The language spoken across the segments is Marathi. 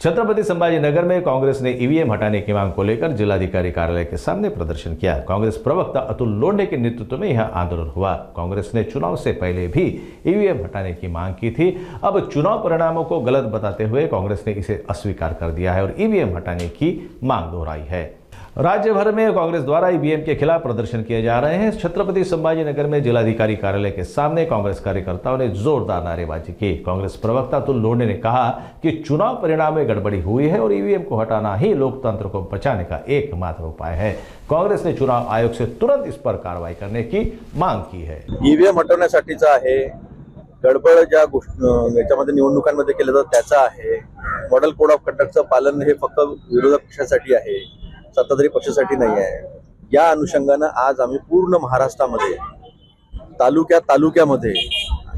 छत्रपति संभाजी नगर में कांग्रेस ने ईवीएम हटाने की मांग को लेकर जिलाधिकारी कार्यालय के सामने प्रदर्शन किया। कांग्रेस प्रवक्ता अतुल लोंढे के नेतृत्व में यह आंदोलन हुआ। कांग्रेस ने चुनाव से पहले भी ईवीएम हटाने की मांग की थी। अब चुनाव परिणामों को गलत बताते हुए कांग्रेस ने इसे अस्वीकार कर दिया है और ईवीएम हटाने की मांग दोहराई है। राज्य भर में कांग्रेस द्वारा ईवीएम के खिलाफ प्रदर्शन किए जा रहे हैं। छत्रपति संभाजी नगर में जिलाधिकारी कार्यालय के सामने कांग्रेस कार्यकर्ताओं ने जोरदार नारेबाजी की। कांग्रेस प्रवक्ता अतुल लोंढे ने कहा कि चुनाव परिणाम में गड़बड़ी हुई है और ईवीएम को हटाना ही लोकतंत्र को बचाने का एकमात्र उपाय है। कांग्रेस ने चुनाव आयोग से तुरंत इस पर कार्रवाई करने की मांग की है। ईव्हीएम हटवण्यासाठीचा आहे, गडबड ज्या याच्यामध्ये निवडणुकांमध्ये केलं जातं त्याचा आहे, मॉडेल कोड ऑफ कंडक्टचं पालन हे फक्त विरोधक पक्षासाठी आहे, सत्ताधारी पक्षासाठी नाही आहे। या अनुषंगाने आज आम्ही पूर्ण महाराष्ट्रामध्ये तालुक्यामध्ये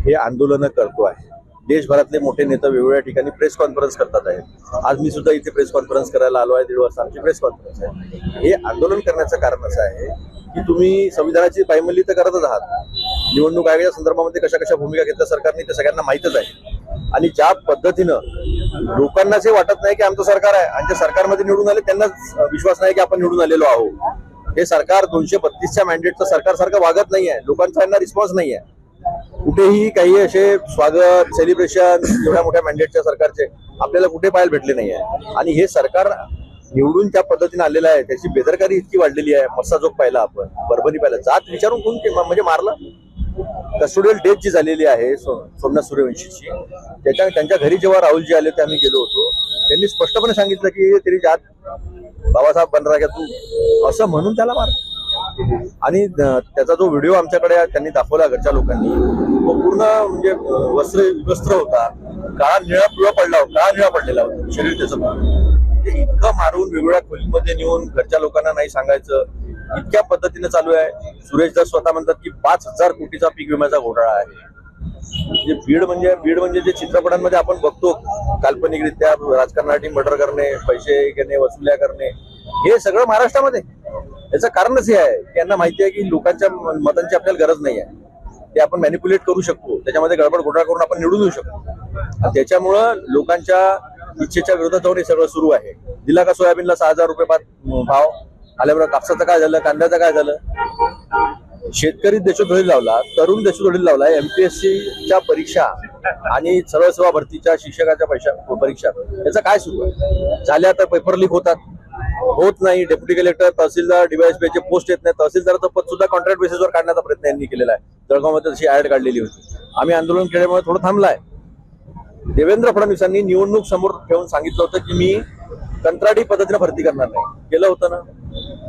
हे आंदोलन करतो आहे। देशभरातले मोठे नेते वेगवेगळ्या ठिकाणी प्रेस कॉन्फरन्स करतात आहेत। आज मी सुद्धा इथे प्रेस कॉन्फरन्स करायला आलो आहे। 1.5 वाजता आमची प्रेस कॉन्फरन्स आहे। हे आंदोलन करण्याचं कारण असं आहे की तुम्ही संविधानाची पायमल्ली तर करतच आहात। निवडणूक आयोगाच्या संदर्भामध्ये कशा भूमिका घेतल्या सरकारने ते सगळ्यांना माहितच आहे। आणि ज्या पद्धतीनं लोकांना जे वाटत नाही की आमचं सरकार आहे आणि जे सरकारमध्ये निवडून आले त्यांना विश्वास नाही की आपण निवडून आलेलो आहोत। हे सरकार 232च्या मॅन्डेटचं सरकार सारखं वागत नाही आहे। लोकांचा यांना रिस्पॉन्स नाही आहे। कुठेही काही असे स्वागत सेलिब्रेशन एवढ्या मोठ्या मॅन्डेटच्या सरकारचे आपल्याला कुठे पाहायला भेटले नाही आहे। आणि हे सरकार निवडून त्या पद्धतीने आलेलं आहे, त्याची बेदरकारी इतकी वाढलेली आहे। मस्साजोग पाहिला आपण, परभणी पाहिला, जात विचारून कोण म्हणजे मारलं। कस्टोडियल डेथ जी झालेली आहे सोमनाथ सूर्यवंशीची, त्यांच्या घरी जेव्हा राहुलजी आले ते आम्ही गेलो होतो, त्यांनी स्पष्टपणे सांगितलं की तरी जात बाबासाहेब बन रहा तू असं म्हणून त्याला मार। आणि त्याचा जो व्हिडिओ आमच्याकडे त्यांनी दाखवला घरच्या लोकांनी, तो पूर्ण म्हणजे वस्त्र होता, काळा निळा पडलेला होता शरीर त्याचं। इतकं मारून वेगवेगळ्या खोलीमध्ये नेऊन घरच्या लोकांना नाही सांगायचं, इतक्या पद्धतीने चालू आहे। सुरेश दस स्वतः म्हणतात की 5,000 कोटीचा पीक विम्याचा घोटाळा आहे। बीड म्हणजे जे चित्रपटांमध्ये आपण बघतो काल्पनिकरित्या राजकारणासाठी मर्डर करणे, पैसे घेणे, वसुल्या करणे, हे सगळं महाराष्ट्रामध्ये। याचं कारणच हे आहे की यांना माहिती आहे की लोकांच्या मतांची आपल्याला गरज नाही आहे, ते आपण मॅनिप्युलेट करू शकतो, त्याच्यामध्ये गडबड घोटाळा करून आपण निवडून येऊ शकतो। त्याच्यामुळं लोकांच्या इच्छेच्या विरोधात जाऊन हे सगळं सुरू आहे। दिला का सोयाबीनला 6,000 रुपये भाव आल्याबरोबर कापसाचं काय झालं, कांद्याचं काय झालं? शेतकरी देशोधडीला लावला, तरुण देशोधडीला लावला। MPSCच्या परीक्षा आणि सर्व सेवा भरतीच्या शिक्षकाच्या परीक्षा याचा काय सुरू आहे? झाल्या तर पेपर लीक होत नाही। डेप्युटी कलेक्टर, तहसीलदार, DYSPचे पोस्ट येत नाही। तहसीलदारचं पद सुद्धा कॉन्ट्रॅक्ट बेसिसवर काढण्याचा प्रयत्न यांनी केलेला आहे। जळगावमध्ये तशी ऍड काढलेली होती। आम्ही आंदोलन केल्यामुळे थोडं थांबलाय। देवेंद्र फडणवीसांनी निवडणूक समोर ठेवून सांगितलं होतं की मी कंत्राटी पद्धतीने भरती करणार नाही, केलं होतं ना।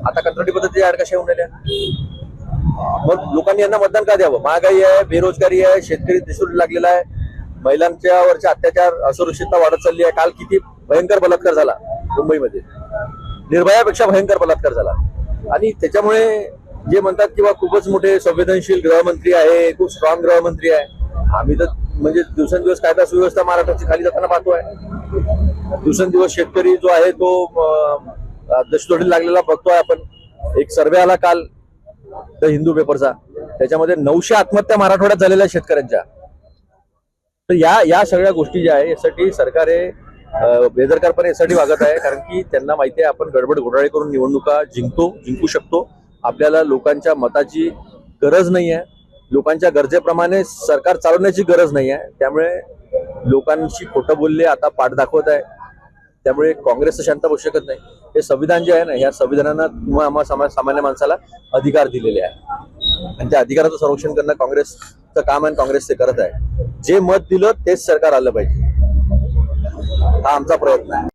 आता कंत्राटी पद्धती ऍड कशा होऊन राहिल्या? मग लोकांनी यांना मतदान का द्यावं? महागाई आहे, बेरोजगारी आहे, शेतकरी दिसून लागलेला आहे, महिलांच्या वरचे अत्याचार, असुरक्षितता वाढत चालली आहे। काल किती भयंकर बलात्कार झाला मुंबईमध्ये, निर्भयापेक्षा भयंकर बलात्कार झाला। आणि त्याच्यामुळे जे म्हणतात किंवा खूपच मोठे संवेदनशील गृहमंत्री आहे, खूप स्ट्रॉंग गृहमंत्री आहे, आम्ही तर म्हणजे दिवसेंदिवस कायदा सुव्यवस्था महाराष्ट्राची खाली जाताना पाहतोय। दिवसेंदिवस शेतकरी जो आहे तो दशतोडीला लागलेला बघतोय आपण। एक सर्वे आला काल द हिंदू पेपरचा, त्याच्यामध्ये 900 आत्महत्या मराठवाड्यात झालेल्या शेतकऱ्यांच्या। तर या सगळ्या गोष्टी ज्या आहे यासाठी सरकार हे बेदरकारपणे यासाठी वागत आहे, कारण की त्यांना माहिती आहे आपण गडबड घोटाळे करून निवडणुका जिंकू शकतो। आपल्याला लोकांच्या मताची गरज नाही आहे, लोकांच्या गरजेप्रमाणे सरकार चालवण्याची गरज नाही आहे। त्यामुळे लोकांशी खोटं बोलले आता पाठ दाखवत आहे। त्यामुळे काँग्रेस शांत बसू शकत नाही। हे संविधान जे आहे ना, या संविधानानं आम्हा सामान्य माणसाला अधिकार दिलेले आहे आणि त्या अधिकाराचं संरक्षण करणं काँग्रेसचं काम आहे, काँग्रेस ते करत आहे। जे मत दिलं तेच सरकार आलं पाहिजे, हा आमचा प्रयत्न आहे।